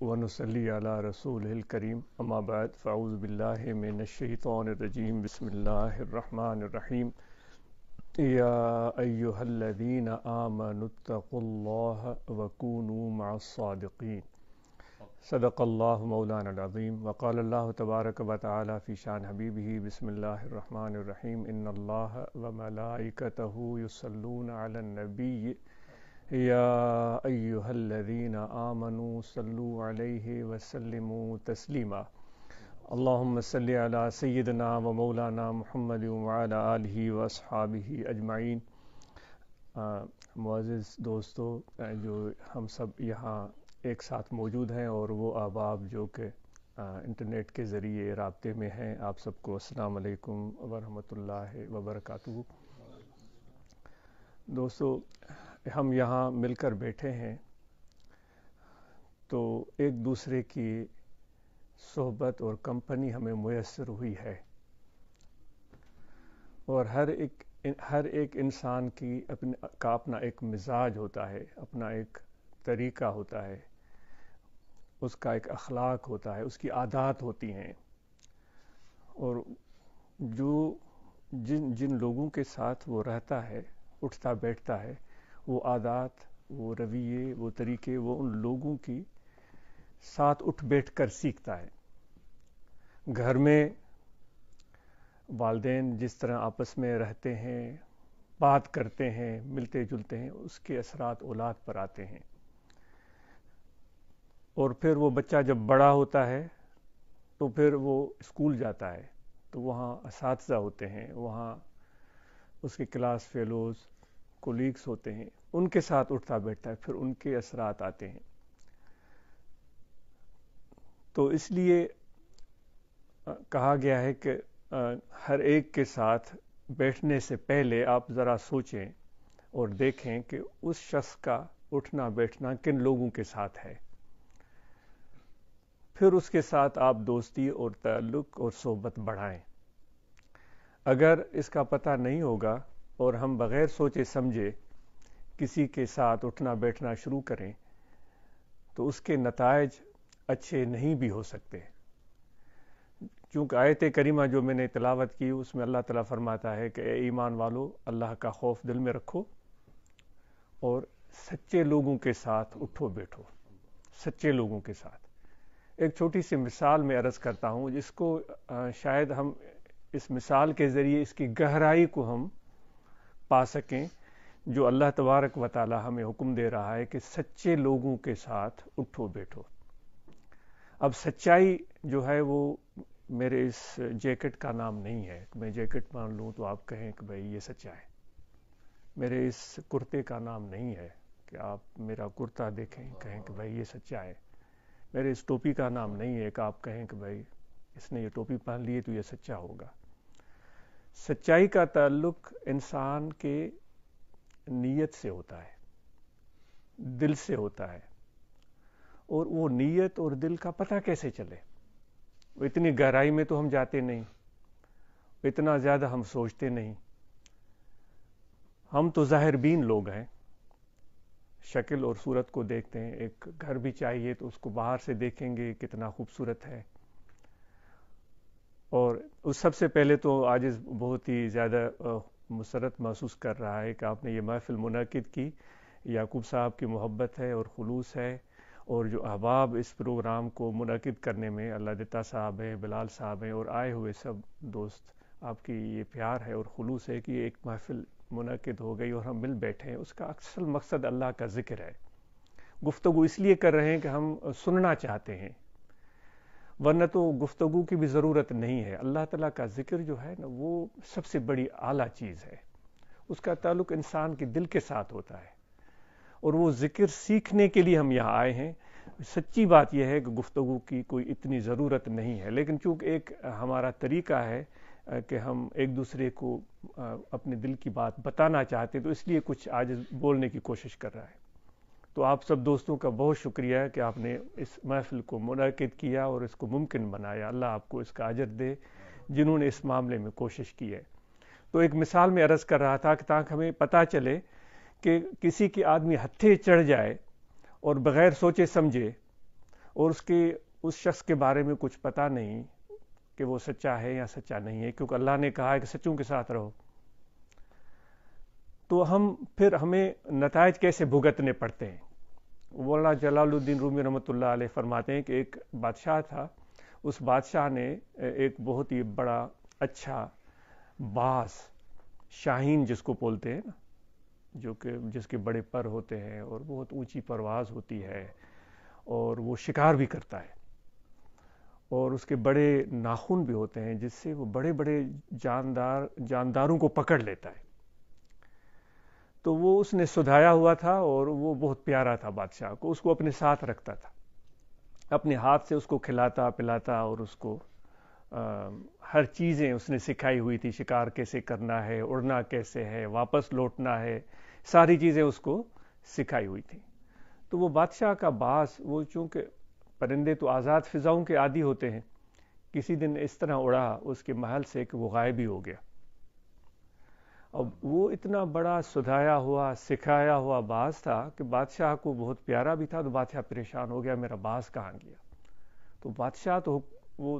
ونصلي على رسوله الكريم اما بعد فاعوذ بالله من الشيطان الرجيم بسم الله الرحمن الرحيم يا ايها الذين آمنوا اتقوا الله وكونوا مع الصادقين صدق الله مولانا العظيم وقال الله تبارك وتعالى في شان حبيبه بسم الله الرحمن الرحيم ان الله وملائكته يصلون على النبي يا أيها الذين آمنوا صلوا عليه وسلموا تسليما اللهم صل على سيدنا ومولانا محمد وعلى آلہ واصحابہ اجمعین۔ معزز دوستو، جو ہم سب یہاں ایک ساتھ موجود ہیں اور وہ احباب جو کہ انٹرنیٹ کے ذریعے رابطے میں ہیں، آپ سب کو السلام علیکم ورحمۃ اللہ وبرکاتہ۔ دوستو، ہم یہاں مل کر بیٹھے ہیں تو ایک دوسرے کی صحبت اور کمپنی ہمیں میسر ہوئی ہے، اور ہر ایک انسان کا اپنا ایک مزاج ہوتا ہے، اپنا ایک طریقہ ہوتا ہے، اس کا ایک اخلاق ہوتا ہے، اس کی عادات ہوتی ہیں، اور جن لوگوں کے ساتھ وہ رہتا ہے، اٹھتا بیٹھتا ہے، وہ عادات، وہ رویے، وہ طریقے، وہ ان لوگوں کی ساتھ اٹھ بیٹھ کر سیکھتا ہے۔ گھر میں والدین جس طرح آپس میں رہتے ہیں، بات کرتے ہیں، ملتے جلتے ہیں، اس کے اثرات اولاد پر آتے ہیں، اور پھر وہ بچہ جب بڑا ہوتا ہے تو پھر وہ اسکول جاتا ہے تو وہاں اساتذہ ہوتے ہیں، وہاں اس کے کلاس فیلوز، کولیگز ہوتے ہیں، ان کے ساتھ اٹھتا بیٹھتا ہے، پھر ان کے اثرات آتے ہیں۔ تو اس لیے کہا گیا ہے کہ ہر ایک کے ساتھ بیٹھنے سے پہلے آپ ذرا سوچیں اور دیکھیں کہ اس شخص کا اٹھنا بیٹھنا کن لوگوں کے ساتھ ہے، پھر اس کے ساتھ آپ دوستی اور تعلق اور صحبت بڑھائیں۔ اگر اس کا پتہ نہیں ہوگا اور ہم بغیر سوچے سمجھے کسی کے ساتھ اٹھنا بیٹھنا شروع کریں تو اس کے نتائج اچھے نہیں بھی ہو سکتے، چونکہ آیت کریمہ جو میں نے تلاوت کی اس میں اللہ تعالیٰ فرماتا ہے کہ اے ایمان والو، اللہ کا خوف دل میں رکھو اور سچے لوگوں کے ساتھ اٹھو بیٹھو، سچے لوگوں کے ساتھ۔ ایک چھوٹی سی مثال میں عرض کرتا ہوں، جس کو شاید ہم اس مثال کے ذریعے اس کی گہرائی کو ہم پا سکیں، جو اللہ تبارک و تعالی ہمیں حکم دے رہا ہے کہ سچے لوگوں کے ساتھ اٹھو بیٹھو۔ اب سچائی جو ہے وہ میرے اس جیکٹ کا نام نہیں ہے، میں جیکٹ مان لوں تو آپ کہیں کہ بھائی یہ سچا ہے۔ میرے اس کرتے کا نام نہیں ہے کہ آپ میرا کرتا دیکھیں کہیں کہ بھائی یہ سچا ہے۔ میرے اس ٹوپی کا نام نہیں ہے کہ آپ کہیں کہ بھائی اس نے یہ ٹوپی پہن لی ہے تو یہ سچا ہوگا۔ سچائی کا تعلق انسان کے نیت سے ہوتا ہے، دل سے ہوتا ہے، اور وہ نیت اور دل کا پتہ کیسے چلے؟ وہ اتنی گہرائی میں تو ہم جاتے نہیں، اتنا زیادہ ہم سوچتے نہیں، ہم تو ظاہر بین لوگ ہیں، شکل اور صورت کو دیکھتے ہیں۔ ایک گھر بھی چاہیے تو اس کو باہر سے دیکھیں گے کتنا خوبصورت ہے، اور اس سب سے پہلے تو عاجز بہت ہی زیادہ مسرت محسوس کر رہا ہے کہ آپ نے یہ محفل منعقد کی، یعقوب صاحب کی محبت ہے اور خلوص ہے، اور جو احباب اس پروگرام کو منعقد کرنے میں اللہ دتا صاحب ہیں، بلال صاحب ہیں، اور آئے ہوئے سب دوست، آپ کی یہ پیار ہے اور خلوص ہے کہ یہ ایک محفل منعقد ہو گئی اور ہم مل بیٹھے ہیں۔ اس کا اصل مقصد اللہ کا ذکر ہے۔ گفتگو اس لیے کر رہے ہیں کہ ہم سننا چاہتے ہیں، ورنہ تو گفتگو کی بھی ضرورت نہیں ہے۔ اللہ تعالیٰ کا ذکر جو ہے نا، وہ سب سے بڑی اعلیٰ چیز ہے، اس کا تعلق انسان کے دل کے ساتھ ہوتا ہے، اور وہ ذکر سیکھنے کے لیے ہم یہاں آئے ہیں۔ سچی بات یہ ہے کہ گفتگو کی کوئی اتنی ضرورت نہیں ہے، لیکن چونکہ ایک ہمارا طریقہ ہے کہ ہم ایک دوسرے کو اپنے دل کی بات بتانا چاہتے، تو اس لیے کچھ عاجز بولنے کی کوشش کر رہا ہے۔ تو آپ سب دوستوں کا بہت شکریہ کہ آپ نے اس محفل کو منعقد کیا اور اس کو ممکن بنایا۔ اللہ آپ کو اس کا اجر دے جنہوں نے اس معاملے میں کوشش کی ہے۔ تو ایک مثال میں عرض کر رہا تھا کہ تاکہ ہمیں پتہ چلے کہ کسی کے آدمی ہتھے چڑھ جائے اور بغیر سوچے سمجھے اور اس شخص کے بارے میں کچھ پتہ نہیں کہ وہ سچا ہے یا سچا نہیں ہے، کیونکہ اللہ نے کہا ہے کہ سچوں کے ساتھ رہو، تو پھر ہمیں نتائج کیسے بھگتنے پڑتے ہیں؟ مولانا جلال الدین رومی رحمۃ اللہ علیہ فرماتے ہیں کہ ایک بادشاہ تھا، اس بادشاہ نے ایک بہت ہی بڑا اچھا باز، شاہین جس کو بولتے ہیں نا، جس کے بڑے پر ہوتے ہیں اور بہت اونچی پرواز ہوتی ہے، اور وہ شکار بھی کرتا ہے، اور اس کے بڑے ناخن بھی ہوتے ہیں جس سے وہ بڑے بڑے جانداروں کو پکڑ لیتا ہے. تو وہ اس نے سدھایا ہوا تھا، اور وہ بہت پیارا تھا بادشاہ کو، اس کو اپنے ساتھ رکھتا تھا، اپنے ہاتھ سے اس کو کھلاتا پلاتا، اور اس کو ہر چیزیں اس نے سکھائی ہوئی تھی، شکار کیسے کرنا ہے، اڑنا کیسے ہے، واپس لوٹنا ہے، ساری چیزیں اس کو سکھائی ہوئی تھی. تو وہ بادشاہ کا باز، وہ چونکہ پرندے تو آزاد فضاؤں کے عادی ہوتے ہیں، کسی دن اس طرح اڑا اس کے محل سے کہ وہ غائب ہی ہو گیا. اب وہ اتنا بڑا سدھایا ہوا سکھایا ہوا باز تھا کہ بادشاہ کو بہت پیارا بھی تھا. تو بادشاہ پریشان ہو گیا، میرا باز کہاں گیا؟ تو بادشاہ تو وہ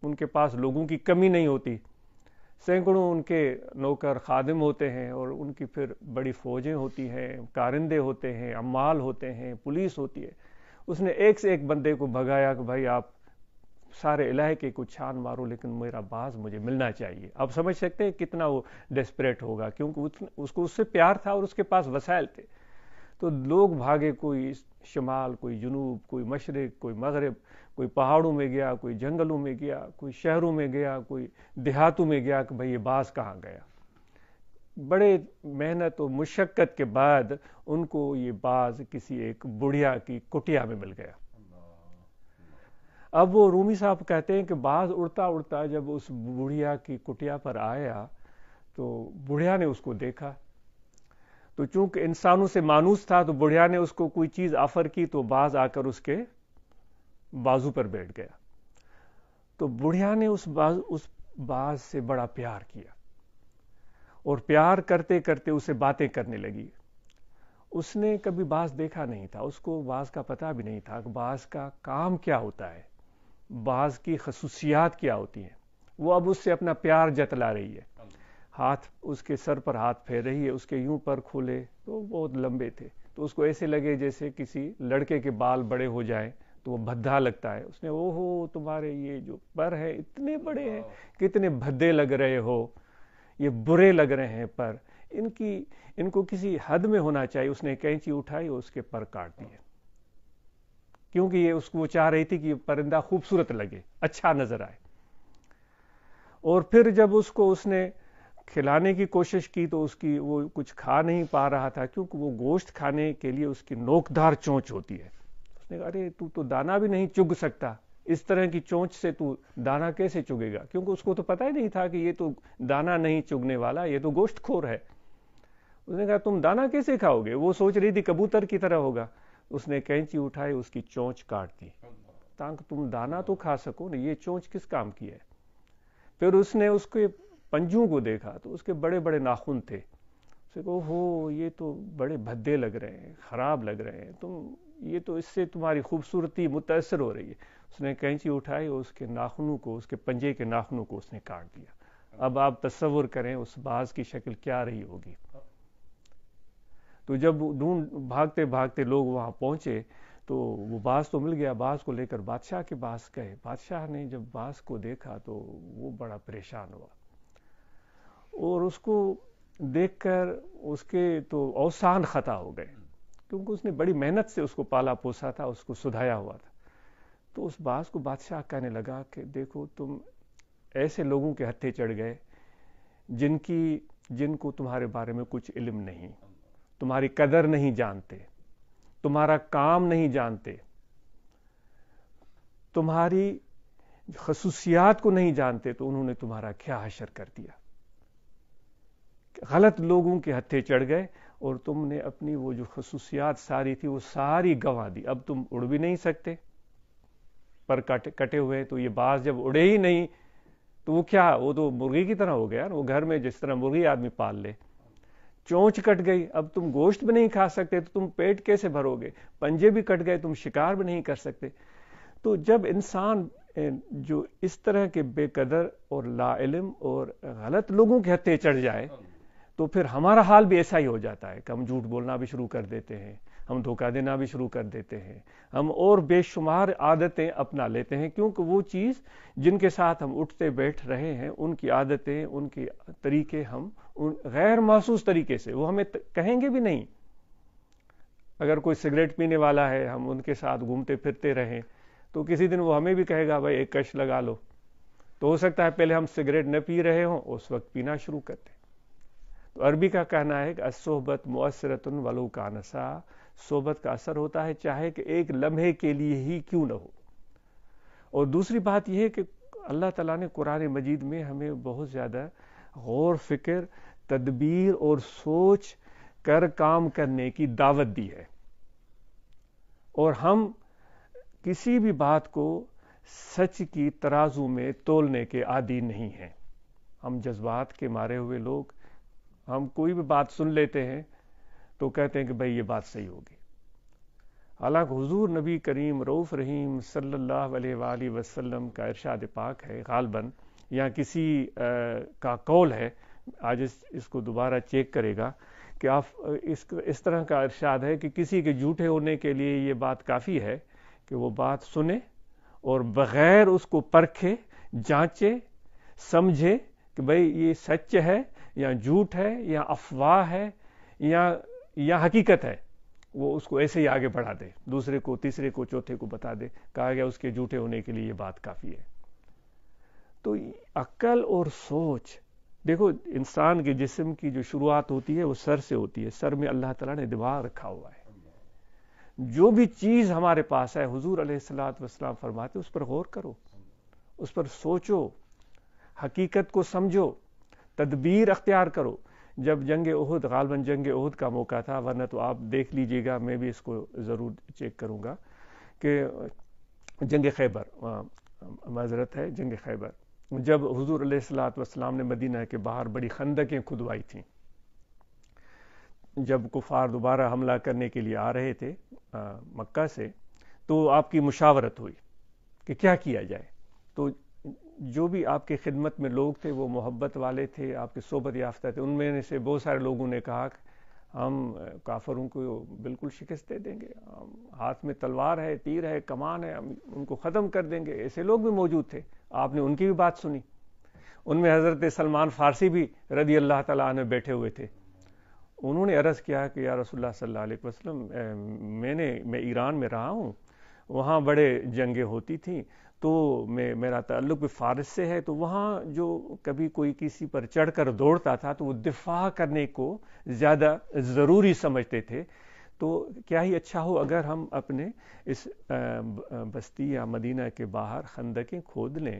ان کے پاس لوگوں کی کمی نہیں ہوتی، سینکڑوں ان کے نوکر خادم ہوتے ہیں، اور ان کی پھر بڑی فوجیں ہوتی ہیں، کارندے ہوتے ہیں، عمال ہوتے ہیں، پولیس ہوتی ہے. اس نے ایک سے ایک بندے کو بھگایا کہ بھائی آپ سارے علاقے کو چھان مارو، لیکن میرا باز مجھے ملنا چاہیے. آپ سمجھ سکتے ہیں کتنا وہ ڈیسپریٹ ہوگا، کیونکہ اس کو اس سے پیار تھا اور اس کے پاس وسائل تھے. تو لوگ بھاگے، کوئی شمال، کوئی جنوب، کوئی مشرق، کوئی مغرب، کوئی پہاڑوں میں گیا، کوئی جنگلوں میں گیا، کوئی شہروں میں گیا، کوئی دیہاتوں میں گیا کہ بھئی یہ باز کہاں گیا. بڑے محنت و مشقت کے بعد ان کو یہ باز کسی ایک بڑھیا کی کٹیا میں مل گیا. اب وہ رومی صاحب کہتے ہیں کہ باز اڑتا اڑتا جب اس بڑھیا کی کٹیا پر آیا تو بڑھیا نے اس کو دیکھا. تو چونکہ انسانوں سے مانوس تھا تو بڑھیا نے اس کو کوئی چیز آفر کی، تو باز آ کر اس کے بازو پر بیٹھ گیا. تو بڑھیا نے اس باز سے بڑا پیار کیا، اور پیار کرتے کرتے اسے باتیں کرنے لگی. اس نے کبھی باز دیکھا نہیں تھا، اس کو باز کا پتہ بھی نہیں تھا کہ باز کا کام کیا ہوتا ہے، باز کی خصوصیات کیا ہوتی ہیں. وہ اب اس سے اپنا پیار جتلا رہی ہے، ہاتھ اس کے سر پر ہاتھ پھیر رہی ہے. اس کے یوں پر کھولے تو بہت لمبے تھے، تو اس کو ایسے لگے جیسے کسی لڑکے کے بال بڑے ہو جائیں تو وہ بھدا لگتا ہے. اس نے اوہو تمہارے یہ جو پر ہیں اتنے بڑے ہیں، کتنے بھدے لگ رہے ہو، یہ برے لگ رہے ہیں پر، ان کو کسی حد میں ہونا چاہیے. اس نے کینچی اٹھائی اور اس کے پر کاٹ دیے، کیونکہ یہ اس کو وہ چاہ رہی تھی کہ یہ پرندہ خوبصورت لگے، اچھا نظر آئے. اور پھر جب اس نے کھلانے کی کوشش کی تو وہ کچھ کھا نہیں پا رہا تھا، کیونکہ وہ گوشت کھانے کے لیے اس کی نوکدار چونچ ہوتی ہے. اس نے کہا ارے تو دانا بھی نہیں چگ سکتا، اس طرح کی چونچ سے تو دانا کیسے چگے گا؟ کیونکہ اس کو تو پتہ ہی نہیں تھا کہ یہ تو دانا نہیں چگنے والا، یہ تو گوشت خور ہے. اس نے کہا تم دانا کیسے کھاؤ گے؟ وہ سوچ رہی تھی کبوتر کی طرح ہوگا. اس نے کینچی اٹھائی، اس کی چونچ کاٹ دی تاکہ تم دانا تو کھا سکو نا، یہ چونچ کس کام کی ہے؟ پھر اس نے اس کے پنجوں کو دیکھا تو اس کے بڑے بڑے ناخن تھے. اس نے کہا اوہو یہ تو بڑے بھدے لگ رہے ہیں، خراب لگ رہے ہیں، یہ تو اس سے تمہاری خوبصورتی متاثر ہو رہی ہے. اس نے کینچی اٹھائی اور اس کے ناخنوں کو، اس کے پنجے کے ناخنوں کو اس نے کاٹ دیا. اب آپ تصور کریں اس باز کی شکل کیا رہی ہوگی. تو جب بھاگتے بھاگتے لوگ وہاں پہنچے تو وہ باز تو مل گیا. باز کو لے کر بادشاہ کے پاس گئے. بادشاہ نے جب باز کو دیکھا تو وہ بڑا پریشان ہوا، اور اس کو دیکھ کر اس کے تو اوسان خطا ہو گئے، کیونکہ اس نے بڑی محنت سے اس کو پالا پوسا تھا، اس کو سدھایا ہوا تھا. تو اس باز کو بادشاہ کہنے لگا کہ دیکھو تم ایسے لوگوں کے ہتھے چڑھ گئے جن کو تمہارے بارے میں کچھ علم نہیں، تمہاری قدر نہیں جانتے، تمہارا کام نہیں جانتے، تمہاری خصوصیات کو نہیں جانتے. تو انہوں نے تمہارا کیا حشر کر دیا. غلط لوگوں کے ہتھے چڑھ گئے اور تم نے اپنی وہ جو خصوصیات ساری تھی وہ ساری گنوا دی. اب تم اڑ بھی نہیں سکتے، پر کٹے ہوئے. تو یہ باز جب اڑے ہی نہیں تو وہ کیا، وہ تو مرغی کی طرح ہو گیا. وہ گھر میں جس طرح مرغی آدمی پال لے، چونچ کٹ گئی، اب تم گوشت بھی نہیں کھا سکتے تو تم پیٹ کیسے بھرو گے؟ پنجے بھی کٹ گئے، تم شکار بھی نہیں کر سکتے. تو جب انسان جو اس طرح کے بے قدر اور لا علم اور غلط لوگوں کے ہتھے چڑھ جائے تو پھر ہمارا حال بھی ایسا ہی ہو جاتا ہے کہ ہم جھوٹ بولنا بھی شروع کر دیتے ہیں، ہم دھوکہ دینا بھی شروع کر دیتے ہیں، ہم اور بے شمار عادتیں اپنا لیتے ہیں، کیونکہ وہ چیز جن کے ساتھ ہم اٹھتے بیٹھ رہے ہیں ان کی عادتیں، ان کے طریقے ہم غیر محسوس طریقے سے، وہ ہمیں کہیں گے بھی نہیں۔ اگر کوئی سگریٹ پینے والا ہے، ہم ان کے ساتھ گھومتے پھرتے رہیں تو کسی دن وہ ہمیں بھی کہے گا بھائی ایک کش لگا لو، تو ہو سکتا ہے پہلے ہم سگریٹ نہ پی رہے ہوں، اس وقت پینا شروع کرتے۔ تو عربی کا کہنا ہے کہ الصحبت مؤثرۃ ولو کان ساعۃ، صحبت کا اثر ہوتا ہے چاہے کہ ایک لمحے کے لیے ہی کیوں نہ ہو۔ اور دوسری بات یہ ہے کہ اللہ تعالیٰ نے قرآن مجید میں ہمیں بہت زیادہ غور فکر، تدبیر اور سوچ کر کام کرنے کی دعوت دی ہے، اور ہم کسی بھی بات کو سچ کی ترازو میں تولنے کے عادی نہیں ہیں۔ ہم جذبات کے مارے ہوئے لوگ، ہم کوئی بھی بات سن لیتے ہیں تو کہتے ہیں کہ بھئی یہ بات صحیح ہوگی، حالانکہ حضور نبی کریم رؤوف رحیم صلی اللہ علیہ وآلہ وسلم کا ارشاد پاک ہے غالباً، یا کسی کا قول ہے، آج اس کو دوبارہ چیک کرے گا کہ آپ اس طرح کا ارشاد ہے کہ کسی کے جھوٹے ہونے کے لیے یہ بات کافی ہے کہ وہ بات سنے اور بغیر اس کو پرکھے، جانچے، سمجھے کہ بھئی یہ سچ ہے یا جھوٹ ہے یا افواہ ہے یا حقیقت ہے، وہ اس کو ایسے ہی آگے بڑھا دے، دوسرے کو، تیسرے کو، چوتھے کو بتا دے۔ کہا گیا اس کے جھوٹے ہونے کے لیے یہ بات کافی ہے۔ تو عقل اور سوچ، دیکھو انسان کے جسم کی جو شروعات ہوتی ہے وہ سر سے ہوتی ہے، سر میں اللہ تعالیٰ نے دماغ رکھا ہوا ہے۔ جو بھی چیز ہمارے پاس ہے، حضور علیہ الصلوۃ والسلام فرماتے اس پر غور کرو، اس پر سوچو، حقیقت کو سمجھو، تدبیر اختیار کرو۔ جب جنگ احد، غالباً جنگ احد کا موقع تھا، ورنہ تو آپ دیکھ لیجئے گا، میں بھی اس کو ضرور چیک کروں گا، کہ جنگ خیبر، معذرت ہے، جنگ خیبر، جب حضور علیہ الصلوۃ والسلام نے مدینہ کے باہر بڑی خندقیں کھدوائی تھیں، جب کفار دوبارہ حملہ کرنے کے لیے آ رہے تھے مکہ سے، تو آپ کی مشاورت ہوئی کہ کیا کیا جائے۔ تو جو بھی آپ کی خدمت میں لوگ تھے وہ محبت والے تھے، آپ کے صحبت یافتہ تھے، ان میں سے بہت سارے لوگوں نے کہا کہ ہم کافروں کو بالکل شکست دے دیں گے، ہاتھ میں تلوار ہے، تیر ہے، کمان ہے، ہم ان کو ختم کر دیں گے۔ ایسے لوگ بھی موجود تھے، آپ نے ان کی بھی بات سنی۔ ان میں حضرت سلمان فارسی بھی رضی اللہ تعالیٰ عنہ بیٹھے ہوئے تھے۔ انہوں نے عرض کیا کہ یا رسول اللہ صلی اللہ علیہ وسلم، میں ایران میں رہا ہوں، وہاں بڑے جنگیں ہوتی تھیں، تو میرا تعلق بھی فارس سے ہے، تو وہاں جو کبھی کوئی کسی پر چڑھ کر دوڑتا تھا تو وہ دفاع کرنے کو زیادہ ضروری سمجھتے تھے۔ تو کیا ہی اچھا ہو اگر ہم اپنے اس بستی یا مدینہ کے باہر خندقیں کھود لیں،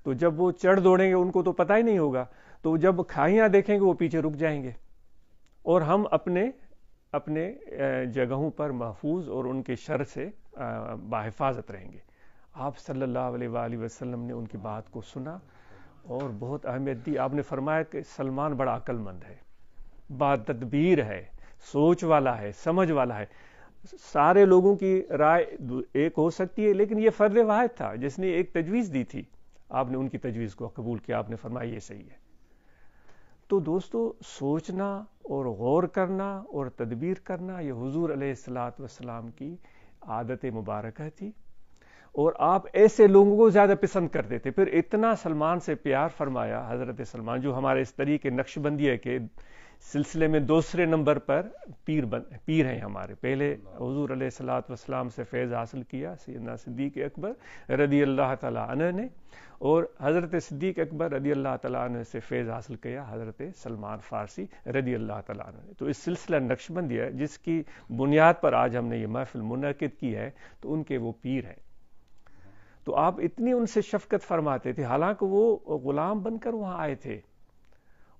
تو جب وہ چڑھ دوڑیں گے ان کو تو پتہ ہی نہیں ہوگا، تو جب کھائیاں دیکھیں گے وہ پیچھے رک جائیں گے، اور ہم اپنے جگہوں پر محفوظ اور ان کے شر سے باحفاظت رہیں گے۔ آپ صلی اللہ علیہ وآلہ وسلم نے ان کی بات کو سنا اور بہت اہمیت دی۔ آپ نے فرمایا کہ سلمان بڑا عقل مند ہے، با تدبیر ہے، سوچ والا ہے، سمجھ والا ہے۔ سارے لوگوں کی رائے ایک ہو سکتی ہے، لیکن یہ فرد واحد تھا جس نے ایک تجویز دی تھی، آپ نے ان کی تجویز کو قبول کیا، آپ نے فرمایا یہ صحیح ہے۔ تو دوستو، سوچنا اور غور کرنا اور تدبیر کرنا یہ حضور علیہ الصلوۃ والسلام کی عادت مبارکہ تھی، اور آپ ایسے لوگوں کو زیادہ پسند کرتے تھے۔ پھر اتنا سلمان سے پیار فرمایا حضرت سلمان، جو ہمارے اس طریقے نقش بندی کے سلسلے میں دوسرے نمبر پر پیر ہیں ہمارے۔ پہلے حضور علیہ الصلوۃ والسلام سے فیض حاصل کیا سیدنا صدیق اکبر رضی اللہ تعالی عنہ نے، اور حضرت صدیق اکبر رضی اللہ تعالیٰ عنہ سے فیض حاصل کیا حضرت سلمان فارسی رضی اللہ تعالیٰ عنہ نے۔ تو اس سلسلہ نقش بندی ہے جس کی بنیاد پر آج ہم نے یہ محفل منعقد کی ہے، تو ان کے وہ پیر ہیں۔ تو آپ اتنی ان سے شفقت فرماتے تھے، حالانکہ وہ غلام بن کر وہاں آئے تھے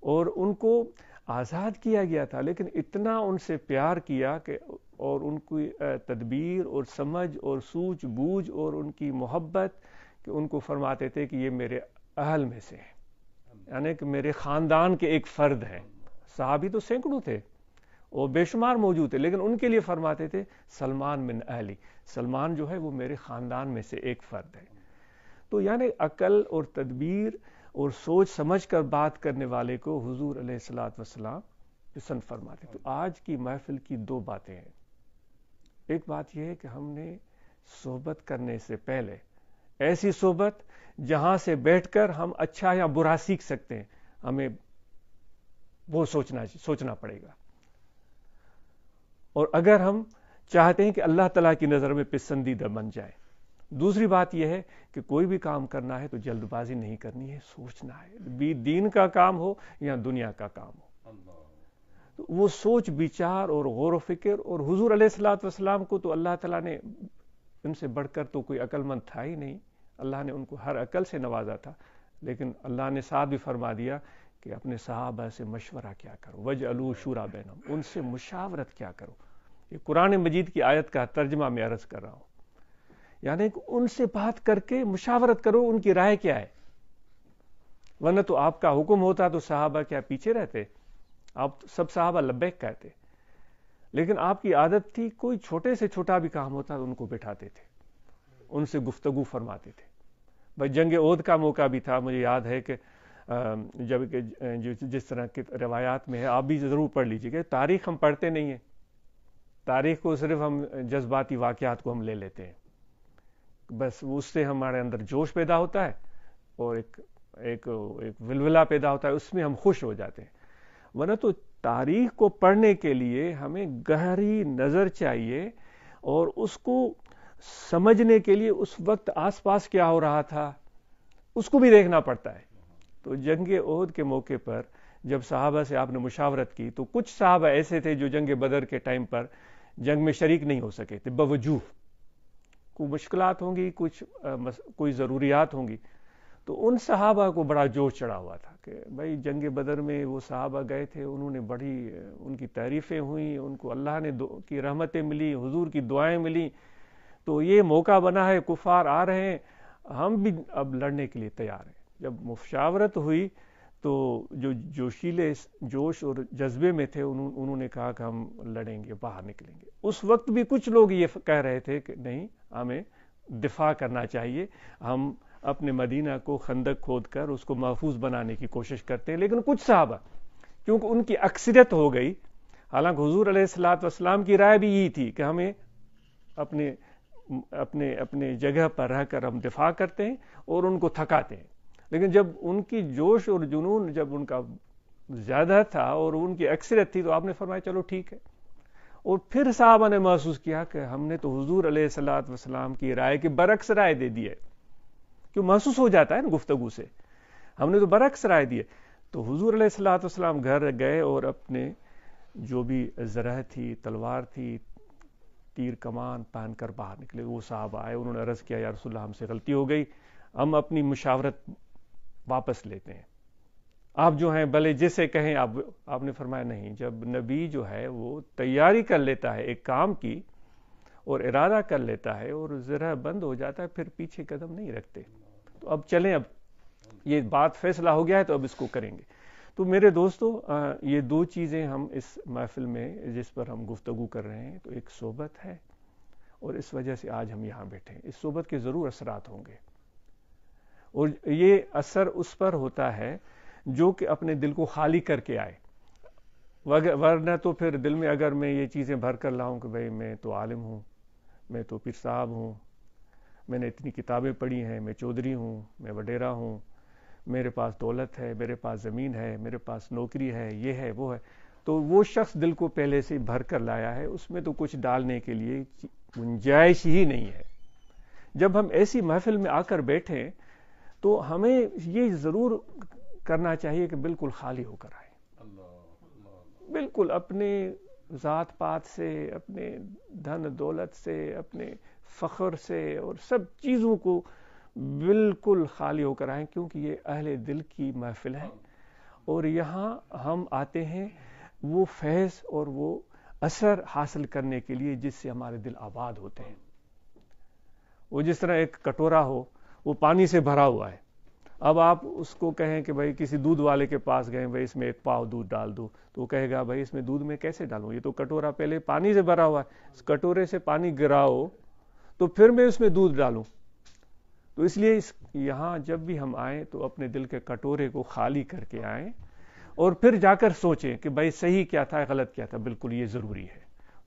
اور ان کو آزاد کیا گیا تھا، لیکن اتنا ان سے پیار کیا کہ، اور ان کی تدبیر اور سمجھ اور سوچ بوجھ اور ان کی محبت، کہ ان کو فرماتے تھے کہ یہ میرے اہل میں سے ہیں، یعنی کہ میرے خاندان کے ایک فرد ہیں۔ صحابی تو سینکڑوں تھے، اور بے شمار موجود تھے، لیکن ان کے لیے فرماتے تھے سلمان من اہلی، سلمان جو ہے وہ میرے خاندان میں سے ایک فرد ہے۔ تو یعنی عقل اور تدبیر اور سوچ سمجھ کر بات کرنے والے کو حضور علیہ الصلوۃ والسلام پسند فرماتے۔ تو آج کی محفل کی دو باتیں ہیں۔ ایک بات یہ ہے کہ ہم نے صحبت کرنے سے پہلے ایسی صحبت جہاں سے بیٹھ کر ہم اچھا یا برا سیکھ سکتے ہیں، ہمیں وہ سوچنا پڑے گا۔ اور اگر ہم چاہتے ہیں کہ اللہ تعالیٰ کی نظر میں پسندیدہ بن جائے، دوسری بات یہ ہے کہ کوئی بھی کام کرنا ہے تو جلد بازی نہیں کرنی ہے، سوچنا ہے، بھی دین کا کام ہو یا دنیا کا کام ہو۔ تو وہ سوچ بچار اور غور و فکر، اور حضور علیہ الصلوۃ والسلام کو تو اللہ تعالیٰ نے ان سے بڑھ کر تو کوئی عقل مند تھا ہی نہیں، اللہ نے ان کو ہر عقل سے نوازا تھا، لیکن اللہ نے ساتھ بھی فرما دیا کہ اپنے صحابہ سے مشورہ کیا کرو، وَاجْعَلُوا شُورَىٰ بَيْنَهُمْ، ان سے مشاورت کیا کرو۔ یہ قرآن مجید کی آیت کا ترجمہ میں عرض کر رہا ہوں، یعنی کہ ان سے بات کر کے مشاورت کرو، ان کی رائے کیا ہے، ورنہ تو آپ کا حکم ہوتا تو صحابہ کیا پیچھے رہتے؟ آپ سب صحابہ لبیک کہتے، لیکن آپ کی عادت تھی کوئی چھوٹے سے چھوٹا بھی کام ہوتا تو ان کو بٹھاتے تھے، ان سے گفتگو فرماتے تھے۔ بھائی جنگ احد کا موقع بھی تھا، مجھے یاد ہے کہ جب کہ جس طرح کی روایات میں ہے، آپ بھی ضرور پڑھ لیجیے کہ تاریخ ہم پڑھتے نہیں ہیں، تاریخ کو صرف ہم جذباتی واقعات کو ہم لے لیتے ہیں، بس اس سے ہمارے اندر جوش پیدا ہوتا ہے اور ایک ولولہ پیدا ہوتا ہے، اس میں ہم خوش ہو جاتے ہیں۔ ورنہ تو تاریخ کو پڑھنے کے لیے ہمیں گہری نظر چاہیے، اور اس کو سمجھنے کے لیے اس وقت آس پاس کیا ہو رہا تھا اس کو بھی دیکھنا پڑتا ہے۔ تو جنگ احد کے موقع پر جب صحابہ سے آپ نے مشاورت کی تو کچھ صحابہ ایسے تھے جو جنگ بدر کے ٹائم پر جنگ میں شریک نہیں ہو سکے تھے، باوجود کوئی مشکلات ہوں گی، کوئی ضروریات ہوں گی، تو ان صحابہ کو بڑا جوش چڑھا ہوا تھا کہ بھائی جنگ بدر میں وہ صحابہ گئے تھے، انہوں نے بڑی ان کی تعریفیں ہوئیں، ان کو اللہ نے کی رحمتیں ملی، حضور کی دعائیں ملی، تو یہ موقع بنا ہے، کفار آ رہے ہیں، ہم بھی اب لڑنے کے لیے تیار ہیں۔ جب مشاورت ہوئی تو جو جوشیلے جوش اور جذبے میں تھے انہوں نے کہا کہ ہم لڑیں گے، باہر نکلیں گے۔ اس وقت بھی کچھ لوگ یہ کہہ رہے تھے کہ نہیں، ہمیں دفاع کرنا چاہیے، ہم اپنے مدینہ کو خندق کھود کر اس کو محفوظ بنانے کی کوشش کرتے ہیں۔ لیکن کچھ صحابہ کیونکہ ان کی اکثریت ہو گئی، حالانکہ حضور علیہ الصلوۃ والسلام کی رائے بھی یہی تھی کہ ہمیں اپنے جگہ پر رہ کر ہم دفاع کرتے ہیں اور ان کو تھکاتے ہیں، لیکن جب ان کی جوش اور جنون جب ان کا زیادہ تھا اور ان کی اکثریت تھی تو آپ نے فرمایا چلو ٹھیک ہے۔ اور پھر صحابہ نے محسوس کیا کہ ہم نے تو حضور علیہ الصلوۃ والسلام کی رائے کے برعکس رائے دے دی ہے، کیوں محسوس ہو جاتا ہے نا گفتگو سے، ہم نے تو برعکس رائے دی ہے۔ تو حضور علیہ الصلوۃ والسلام گھر گئے اور اپنے جو بھی زرہ تھی، تلوار تھی، تیر کمان پہن کر باہر نکلے۔ وہ صحابہ آئے، انہوں نے عرض کیا یا رسول اللہ ہم سے غلطی ہو گئی، ہم اپنی مشاورت واپس لیتے ہیں، آپ جو ہیں بھلے جسے کہیں آپ نے فرمایا نہیں، جب نبی جو ہے وہ تیاری کر لیتا ہے ایک کام کی اور ارادہ کر لیتا ہے اور ذرا بند ہو جاتا ہے پھر پیچھے قدم نہیں رکھتے۔ تو اب چلیں، اب یہ بات فیصلہ ہو گیا ہے تو اب اس کو کریں گے۔ تو میرے دوستو، یہ دو چیزیں ہم اس محفل میں جس پر ہم گفتگو کر رہے ہیں، تو ایک صحبت ہے اور اس وجہ سے آج ہم یہاں بیٹھے ہیں۔ اس صحبت کے ضرور اثرات ہوں گے، اور یہ اثر اس پر ہوتا ہے جو کہ اپنے دل کو خالی کر کے آئے، ورنہ تو پھر دل میں اگر میں یہ چیزیں بھر کر لاؤں کہ بھئی میں تو عالم ہوں، میں تو پیر صاحب ہوں، میں نے اتنی کتابیں پڑھی ہیں، میں چودھری ہوں، میں وڈیرا ہوں، میرے پاس دولت ہے، میرے پاس زمین ہے، میرے پاس نوکری ہے، یہ ہے وہ ہے، تو وہ شخص دل کو پہلے سے بھر کر لایا ہے، اس میں تو کچھ ڈالنے کے لیے گنجائش ہی نہیں ہے۔ جب ہم ایسی محفل میں آ کر بیٹھیں تو ہمیں یہ ضرور کرنا چاہیے کہ بالکل خالی ہو کر آئیں، بالکل اپنے ذات پات سے، اپنے دھن دولت سے، اپنے فخر سے اور سب چیزوں کو بالکل خالی ہو کر آئیں، کیونکہ یہ اہل دل کی محفل ہے، اور یہاں ہم آتے ہیں وہ فیض اور وہ اثر حاصل کرنے کے لیے جس سے ہمارے دل آباد ہوتے ہیں۔ وہ جس طرح ایک کٹورا ہو، وہ پانی سے بھرا ہوا ہے، اب آپ اس کو کہیں کہ بھائی کسی دودھ والے کے پاس گئے، بھائی اس میں 1 پاؤ دودھ ڈال دو، تو وہ کہے گا بھائی اس میں دودھ میں کیسے ڈالوں، یہ تو کٹورا پہلے پانی سے بھرا ہوا ہے، اس کٹورے سے پانی گراؤ تو پھر میں اس میں دودھ ڈالوں۔ تو اس لیے یہاں جب بھی ہم آئیں تو اپنے دل کے کٹورے کو خالی کر کے آئیں، اور پھر جا کر سوچیں کہ بھائی صحیح کیا تھا، غلط کیا تھا، بالکل یہ ضروری ہے۔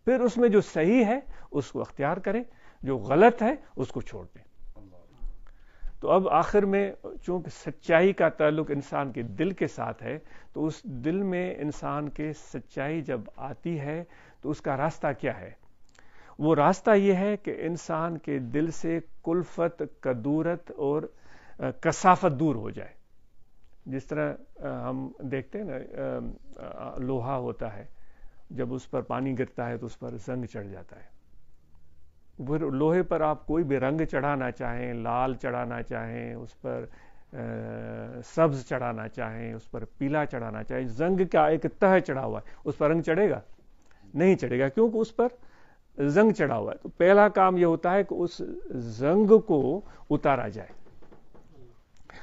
پھر اس میں جو صحیح ہے اس کو اختیار کریں، جو غلط ہے اس کو چھوڑ دیں۔ تو اب آخر میں چونکہ سچائی کا تعلق انسان کے دل کے ساتھ ہے، تو اس دل میں انسان کے سچائی جب آتی ہے تو اس کا راستہ کیا ہے؟ وہ راستہ یہ ہے کہ انسان کے دل سے کلفت، کدورت اور کثافت دور ہو جائے۔ جس طرح ہم دیکھتے ہیں نا، لوہا ہوتا ہے، جب اس پر پانی گرتا ہے تو اس پر زنگ چڑھ جاتا ہے۔ پھر لوہے پر آپ کوئی بھی رنگ چڑھانا چاہیں، لال چڑھانا چاہیں، اس پر سبز چڑھانا چاہیں، اس پر پیلا چڑھانا چاہیں، زنگ کا ایک تہ چڑھا ہوا ہے، اس پر رنگ چڑھے گا؟ نہیں چڑھے گا، کیونکہ اس پر زنگ چڑھا ہوا ہے۔ تو پہلا کام یہ ہوتا ہے کہ اس زنگ کو اتارا جائے،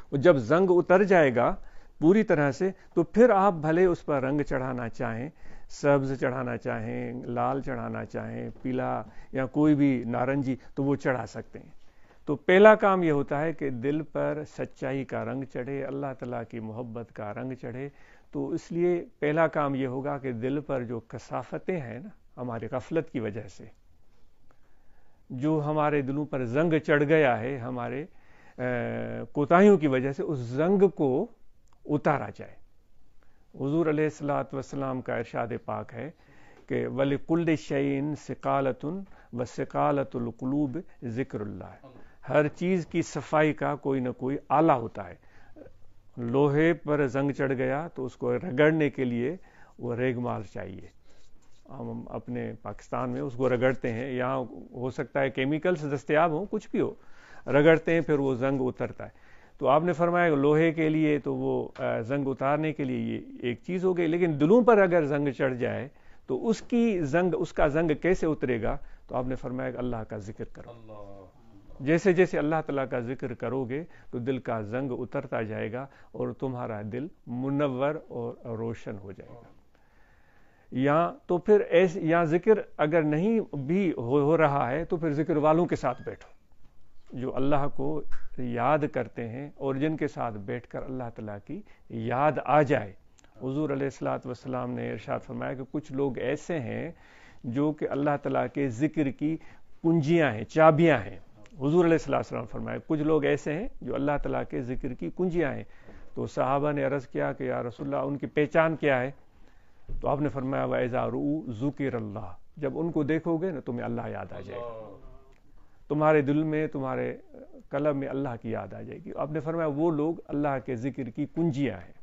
اور جب زنگ اتر جائے گا پوری طرح سے تو پھر آپ بھلے اس پر رنگ چڑھانا چاہیں، سبز چڑھانا چاہیں، لال چڑھانا چاہیں، پیلا یا کوئی بھی نارنجی، تو وہ چڑھا سکتے ہیں۔ تو پہلا کام یہ ہوتا ہے کہ دل پر سچائی کا رنگ چڑھے، اللہ تعالیٰ کی محبت کا رنگ چڑھے۔ تو اس لیے پہلا کام یہ ہوگا کہ دل پر جو کثافتیں ہیں نا، ہماری غفلت کی وجہ سے جو ہمارے دلوں پر زنگ چڑھ گیا ہے، ہمارے کوتاہیوں کی وجہ سے، اس زنگ کو اتارا جائے۔ حضور علیہ الصلوۃ والسلام کا ارشاد پاک ہے کہ وَلِكُلِّ شَيْءٍ ثِقَالَةٌ وَثِقَالَةُ الْقُلُوبِ ذکر اللہ۔ ہر چیز کی صفائی کا کوئی نہ کوئی آلہ ہوتا ہے۔ لوہے پر زنگ چڑھ گیا تو اس کو رگڑنے کے لیے وہ ریگ مال چاہیے۔ ہم اپنے پاکستان میں اس کو رگڑتے ہیں، یہاں ہو سکتا ہے کیمیکلز دستیاب ہوں، کچھ بھی ہو، رگڑتے ہیں پھر وہ زنگ اترتا ہے۔ تو آپ نے فرمایا کہ لوہے کے لیے تو وہ زنگ اتارنے کے لیے یہ ایک چیز ہو گئی، لیکن دلوں پر اگر زنگ چڑھ جائے تو اس کا زنگ کیسے اترے گا؟ تو آپ نے فرمایا کہ اللہ کا ذکر کرو۔ جیسے جیسے اللہ تعالیٰ کا ذکر کرو گے تو دل کا زنگ اترتا جائے گا اور تمہارا دل منور اور روشن ہو جائے گا۔ یا تو پھر یا ذکر اگر نہیں بھی ہو رہا ہے تو پھر ذکر والوں کے ساتھ بیٹھو جو اللہ کو یاد کرتے ہیں، اور جن کے ساتھ بیٹھ کر اللہ تعالیٰ کی یاد آ جائے۔ حضور علیہ الصلوۃ والسلام نے ارشاد فرمایا کہ کچھ لوگ ایسے ہیں جو کہ اللہ تعالیٰ کے ذکر کی کنجیاں ہیں، چابیاں ہیں۔ حضور علیہ الصلوۃ والسلام فرمایا کچھ لوگ ایسے ہیں جو اللہ تعالیٰ کے ذکر کی کنجیاں ہیں۔ تو صحابہ نے عرض کیا کہ یا رسول اللہ ان کی پہچان کیا ہے؟ تو آپ نے فرمایا وَإِذَا رُؤُوا ذُكِرَ اللَّهُ، جب ان کو دیکھو گے نا تمہیں اللہ یاد آ جائے گا، تمہارے دل میں، تمہارے قلب میں اللہ کی یاد آ جائے گی۔ آپ نے فرمایا وہ لوگ اللہ کے ذکر کی کنجیاں ہیں۔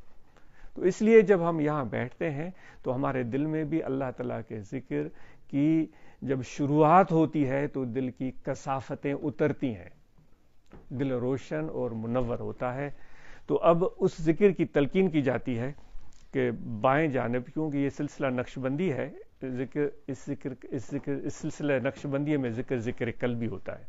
تو اس لیے جب ہم یہاں بیٹھتے ہیں تو ہمارے دل میں بھی اللہ تعالیٰ کے ذکر کی جب شروعات ہوتی ہے تو دل کی کثافتیں اترتی ہیں، دل روشن اور منور ہوتا ہے۔ تو اب اس ذکر کی تلقین کی جاتی ہے کہ بائیں جانب، کیونکہ یہ سلسلہ نقشبندی ہے، اس سلسلہ نقشبندی میں ذکر قلبی ہوتا ہے،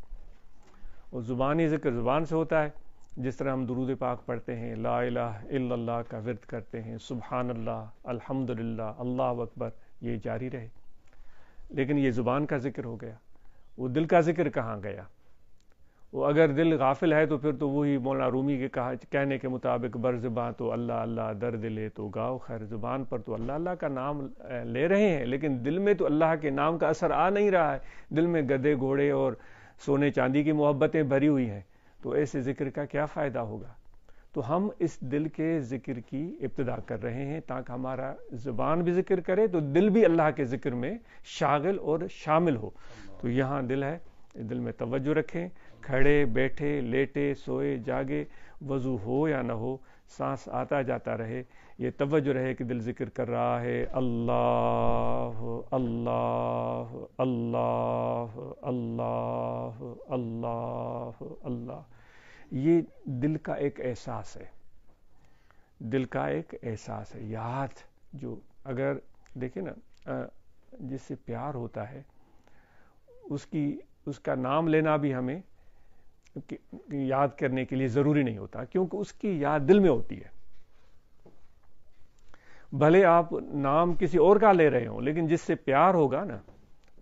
اور زبانی ذکر زبان سے ہوتا ہے۔ جس طرح ہم درود پاک پڑھتے ہیں، لا الہ الا اللہ کا ورد کرتے ہیں، سبحان اللہ، الحمدللہ، اللہ اکبر، یہ جاری رہے۔ لیکن یہ زبان کا ذکر ہو گیا، وہ دل کا ذکر کہاں گیا؟ وہ اگر دل غافل ہے تو پھر تو وہی مولانا رومی کے کہنے کے مطابق بر زباں تو اللہ اللہ، در دلے تو گاؤ خیر، زبان پر تو اللہ اللہ کا نام لے رہے ہیں لیکن دل میں تو اللہ کے نام کا اثر آ نہیں رہا ہے، دل میں گدھے گھوڑے اور سونے چاندی کی محبتیں بھری ہوئی ہیں، تو ایسے ذکر کا کیا فائدہ ہوگا؟ تو ہم اس دل کے ذکر کی ابتدا کر رہے ہیں تاکہ ہمارا زبان بھی ذکر کرے تو دل بھی اللہ کے ذکر میں شاغل اور شامل ہو۔ تو یہاں دل ہے، دل میں توجہ رکھیں، کھڑے بیٹھے لیٹے سوئے جاگے، وضو ہو یا نہ ہو، سانس آتا جاتا رہے، یہ توجہ رہے کہ دل ذکر کر رہا ہے اللہ اللہ اللہ اللہ اللہ اللہ۔ یہ دل کا ایک احساس ہے، دل کا ایک احساس ہے، یاد جو اگر دیکھیں نا جس سے پیار ہوتا ہے اس کا نام لینا بھی ہمیں یاد کرنے کے لیے ضروری نہیں ہوتا، کیونکہ اس کی یاد دل میں ہوتی ہے۔ بھلے آپ نام کسی اور کا لے رہے ہوں، لیکن جس سے پیار ہوگا نا،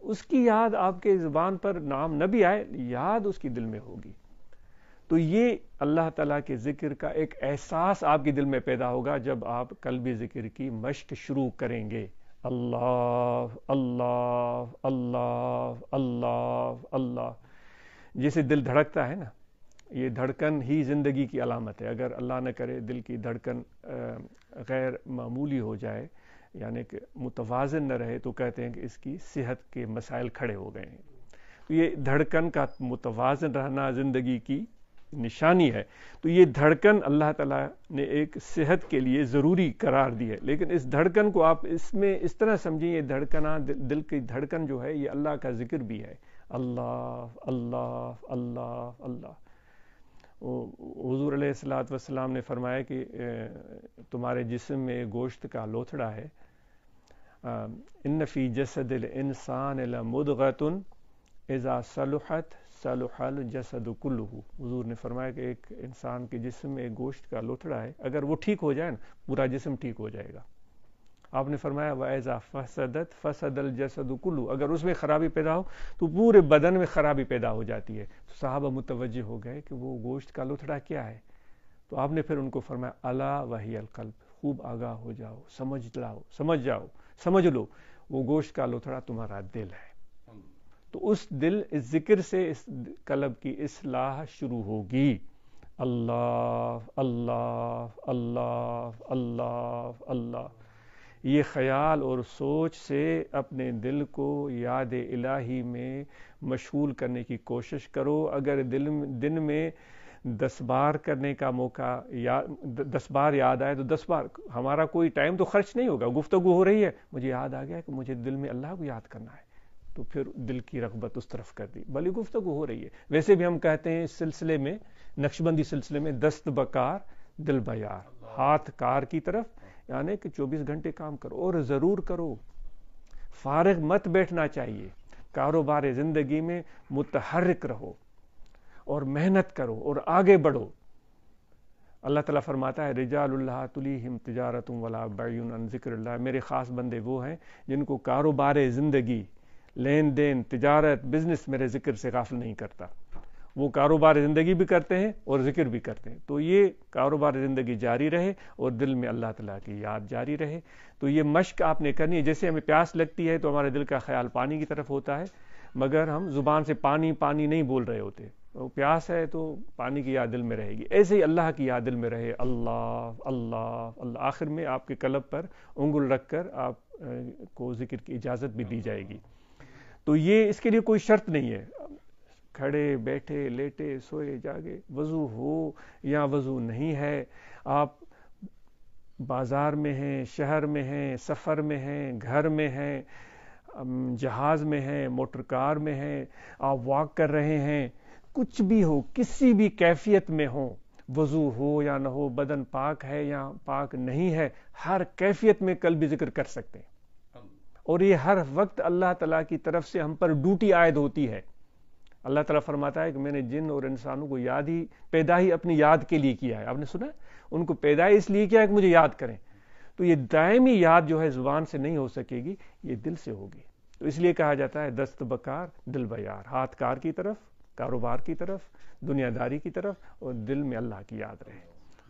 اس کی یاد آپ کے زبان پر نام نہ بھی آئے، یاد اس کی دل میں ہوگی۔ تو یہ اللہ تعالیٰ کے ذکر کا ایک احساس آپ کے دل میں پیدا ہوگا جب آپ قلبی ذکر کی مشق شروع کریں گے۔ اللہ اللہ اللہ اللہ اللہ، جیسے دل دھڑکتا ہے نا، یہ دھڑکن ہی زندگی کی علامت ہے۔ اگر اللہ نہ کرے دل کی دھڑکن غیر معمولی ہو جائے، یعنی کہ متوازن نہ رہے، تو کہتے ہیں کہ اس کی صحت کے مسائل کھڑے ہو گئے ہیں۔ تو یہ دھڑکن کا متوازن رہنا زندگی کی نشانی ہے۔ تو یہ دھڑکن اللہ تعالیٰ نے ایک صحت کے لیے ضروری قرار دی ہے، لیکن اس دھڑکن کو آپ اس میں اس طرح سمجھیں، یہ دھڑکنا دل کی دھڑکن جو ہے یہ اللہ کا ذکر بھی ہے۔ اللہ اللہ اللہ اللہ۔ حضور علیہ الصلوۃ والسلام نے فرمایا کہ تمہارے جسم میں گوشت کا لوتھڑا ہے، ان فی جسد الانسان لمضغۃ اذا صلحت صلح الجسد کلہ۔ حضور نے فرمایا کہ ایک انسان کے جسم میں ایک گوشت کا لوتھڑا ہے، اگر وہ ٹھیک ہو جائے نا، پورا جسم ٹھیک ہو جائے گا۔ آپ نے فرمایا وَإِذَا فَسَدَتْ فَسَدَ الْجَسَدُ كُلُّهُ، اگر اس میں خرابی پیدا ہو تو پورے بدن میں خرابی پیدا ہو جاتی ہے۔ تو صحابہ متوجہ ہو گئے کہ وہ گوشت کا لوتھڑا کیا ہے، تو آپ نے پھر ان کو فرمایا الا وہی القلب، خوب آگاہ ہو جاؤ، سمجھ لو وہ گوشت کا لوتھڑا تمہارا دل ہے۔ تو اس دل، اس ذکر سے اس قلب کی اصلاح شروع ہوگی۔ اللہ اللہ اللہ اللہ اللہ، یہ خیال اور سوچ سے اپنے دل کو یاد الہی میں مشغول کرنے کی کوشش کرو۔ اگر دن میں 10 بار کرنے کا موقع، 10 بار یاد آئے تو 10 بار، ہمارا کوئی ٹائم تو خرچ نہیں ہوگا۔ گفتگو ہو رہی ہے، مجھے یاد آ گیا کہ مجھے دل میں اللہ کو یاد کرنا ہے، تو پھر دل کی رغبت اس طرف کر دی، بھلی گفتگو ہو رہی ہے۔ ویسے بھی ہم کہتے ہیں اس سلسلے میں، نقشبندی سلسلے میں، دست بکار دل بیار، ہاتھ کار کی طرف، یعنی کہ 24 گھنٹے کام کرو، اور ضرور کرو، فارغ مت بیٹھنا چاہیے۔ کاروبار زندگی میں متحرک رہو اور محنت کرو اور آگے بڑھو۔ اللہ تعالیٰ فرماتا ہے رجال اللہ تلیہم تجارت ولا بیع عن ذکر اللہ، میرے خاص بندے وہ ہیں جن کو کاروبار زندگی، لین دین، تجارت، بزنس میرے ذکر سے غافل نہیں کرتا۔ وہ کاروبار زندگی بھی کرتے ہیں اور ذکر بھی کرتے ہیں۔ تو یہ کاروبار زندگی جاری رہے اور دل میں اللہ تعالیٰ کی یاد جاری رہے۔ تو یہ مشق آپ نے کرنی ہے۔ جیسے ہمیں پیاس لگتی ہے تو ہمارے دل کا خیال پانی کی طرف ہوتا ہے، مگر ہم زبان سے پانی پانی نہیں بول رہے ہوتے۔ پیاس ہے تو پانی کی یاد دل میں رہے گی، ایسے ہی اللہ کی یاد دل میں رہے، اللہ اللہ اللہ۔ آخر میں آپ کے قلب پر انگل رکھ کر آپ کو ذکر کی اجازت بھی دی جائے گی۔ تو یہ اس کے لیے کوئی شرط نہیں ہے، کھڑے بیٹھے لیٹے سوئے جاگے، وضو ہو یا وضو نہیں ہے، آپ بازار میں ہیں، شہر میں ہیں، سفر میں ہیں، گھر میں ہیں، جہاز میں ہیں، موٹر کار میں ہیں، آپ واک کر رہے ہیں، کچھ بھی ہو، کسی بھی کیفیت میں ہو، وضو ہو یا نہ ہو، بدن پاک ہے یا پاک نہیں ہے، ہر کیفیت میں قلبی ذکر کر سکتے ہیں۔ اور یہ ہر وقت اللہ تعالیٰ کی طرف سے ہم پر ڈیوٹی عائد ہوتی ہے۔ اللہ تعالیٰ فرماتا ہے کہ میں نے جن اور انسانوں کو پیدا ہی اپنی یاد کے لیے کیا ہے۔ آپ نے سنا ہے، ان کو پیدا اس لیے کیا ہے کہ مجھے یاد کریں۔ تو یہ دائمی یاد جو ہے زبان سے نہیں ہو سکے گی، یہ دل سے ہوگی۔ تو اس لیے کہا جاتا ہے دست بکار دل بیار، ہاتھ کار کی طرف، کاروبار کی طرف، دنیا داری کی طرف، اور دل میں اللہ کی یاد رہے۔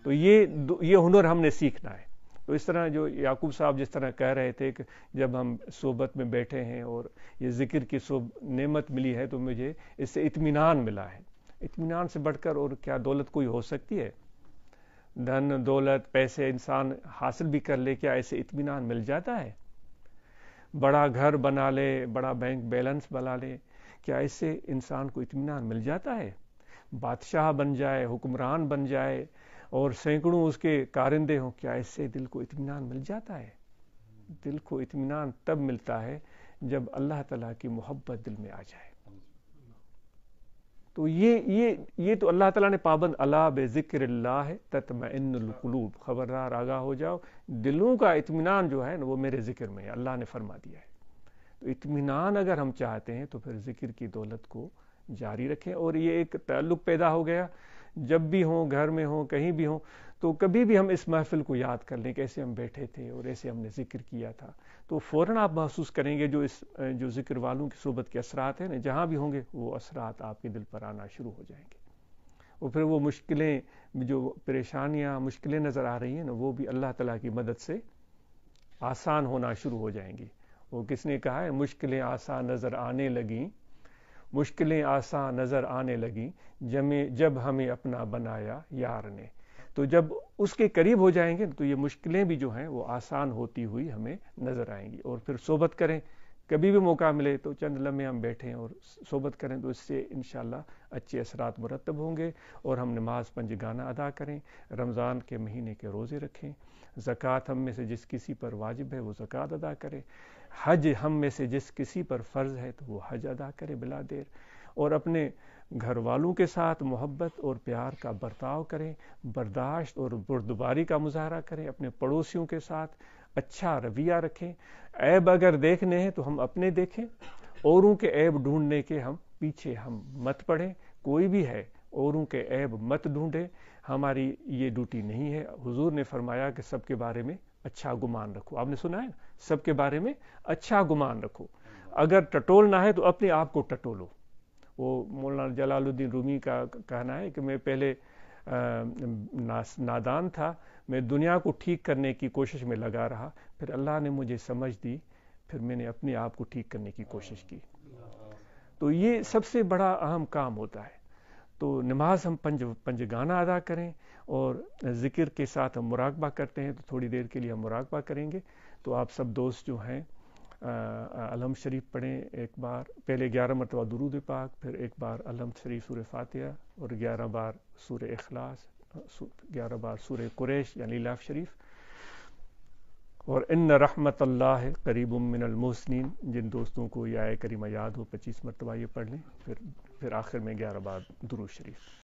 تو یہ ہنر ہم نے سیکھنا ہے۔ تو اس طرح جو یعقوب صاحب جس طرح کہہ رہے تھے کہ جب ہم صحبت میں بیٹھے ہیں اور یہ ذکر کی نعمت ملی ہے تو مجھے اس سے اطمینان ملا ہے۔ اطمینان سے بڑھ کر اور کیا دولت کوئی ہو سکتی ہے؟ دھن دولت پیسے انسان حاصل بھی کر لے، کیا ایسے اطمینان مل جاتا ہے؟ بڑا گھر بنا لے، بڑا بینک بیلنس بنا لے، کیا اس سے انسان کو اطمینان مل جاتا ہے؟ بادشاہ بن جائے، حکمران بن جائے اور سینکڑوں اس کے کارندے ہوں، کیا اس سے دل کو اطمینان مل جاتا ہے؟ دل کو اطمینان تب ملتا ہے جب اللہ تعالیٰ کی محبت دل میں آ جائے۔ تو یہ تو اللہ تعالیٰ نے پابند، الا بذکر اللہ تطمئن القلوب، خبردار آگاہ ہو جاؤ، دلوں کا اطمینان جو ہے نا وہ میرے ذکر میں ہے، اللہ نے فرما دیا ہے۔ تو اطمینان اگر ہم چاہتے ہیں تو پھر ذکر کی دولت کو جاری رکھیں، اور یہ ایک تعلق پیدا ہو گیا، جب بھی ہوں، گھر میں ہوں، کہیں بھی ہوں، تو کبھی بھی ہم اس محفل کو یاد کر لیں کہ ایسے ہم بیٹھے تھے اور ایسے ہم نے ذکر کیا تھا، تو فوراً آپ محسوس کریں گے جو ذکر والوں کی صحبت کے اثرات ہیں نا، جہاں بھی ہوں گے وہ اثرات آپ کے دل پر آنا شروع ہو جائیں گے، اور پھر وہ مشکلیں، جو پریشانیاں، مشکلیں نظر آ رہی ہیں نا، وہ بھی اللہ تعالیٰ کی مدد سے آسان ہونا شروع ہو جائیں گی۔ وہ کس نے کہا ہے، مشکلیں آسان نظر آنے لگیں، مشکلیں آسان نظر آنے لگیں جب ہمیں اپنا بنایا یار نے۔ تو جب اس کے قریب ہو جائیں گے تو یہ مشکلیں بھی جو ہیں وہ آسان ہوتی ہوئی ہمیں نظر آئیں گی، اور پھر صحبت کریں، کبھی بھی موقع ملے تو چند لمحے ہم بیٹھیں اور صحبت کریں، تو اس سے انشاءاللہ اچھے اثرات مرتب ہوں گے، اور ہم نماز پنجگانہ ادا کریں، رمضان کے مہینے کے روزے رکھیں، زکوٰۃ ہم میں سے جس کسی پر واجب ہے وہ زکوٰۃ ادا کرے، حج ہم میں سے جس کسی پر فرض ہے تو وہ حج ادا کرے بلا دیر، اور اپنے گھر والوں کے ساتھ محبت اور پیار کا برتاؤ کریں، برداشت اور بردباری کا مظاہرہ کریں، اپنے پڑوسیوں کے ساتھ اچھا رویہ رکھیں، عیب اگر دیکھنے ہیں تو ہم اپنے دیکھیں، اوروں کے عیب ڈھونڈنے کے ہم پیچھے ہم مت پڑیں، کوئی بھی ہے اوروں کے عیب مت ڈھونڈیں، ہماری یہ ڈیوٹی نہیں ہے۔ حضور نے فرمایا کہ سب کے بارے میں اچھا گمان رکھو، آپ نے سنا ہے، سب کے بارے میں اچھا گمان رکھو، اگر ٹٹولنا ہے تو اپنے آپ کو ٹٹولو۔ وہ مولانا جلال الدین رومی کا کہنا ہے کہ میں پہلے نادان تھا، میں دنیا کو ٹھیک کرنے کی کوشش میں لگا رہا، پھر اللہ نے مجھے سمجھ دی، پھر میں نے اپنے آپ کو ٹھیک کرنے کی کوشش کی۔ تو یہ سب سے بڑا اہم کام ہوتا ہے۔ تو نماز ہم پنجگانہ ادا کریں، اور ذکر کے ساتھ ہم مراقبہ کرتے ہیں، تو تھوڑی دیر کے لیے ہم مراقبہ کریں گے۔ تو آپ سب دوست جو ہیں الحمد شریف پڑھیں، ایک بار پہلے 11 مرتبہ درود پاک، پھر ایک بار الحمد شریف سورہ فاتحہ، اور 11 بار سورہ اخلاص، 11 بار سورہ قریش یعنی لاف شریف، اور ان رحمت اللہ قریب من المحسنین۔ جن دوستوں کو یہ آیت کریمہ یاد ہو 25 مرتبہ یہ پڑھ لیں، پھر آخر میں 11 بار درود شریف۔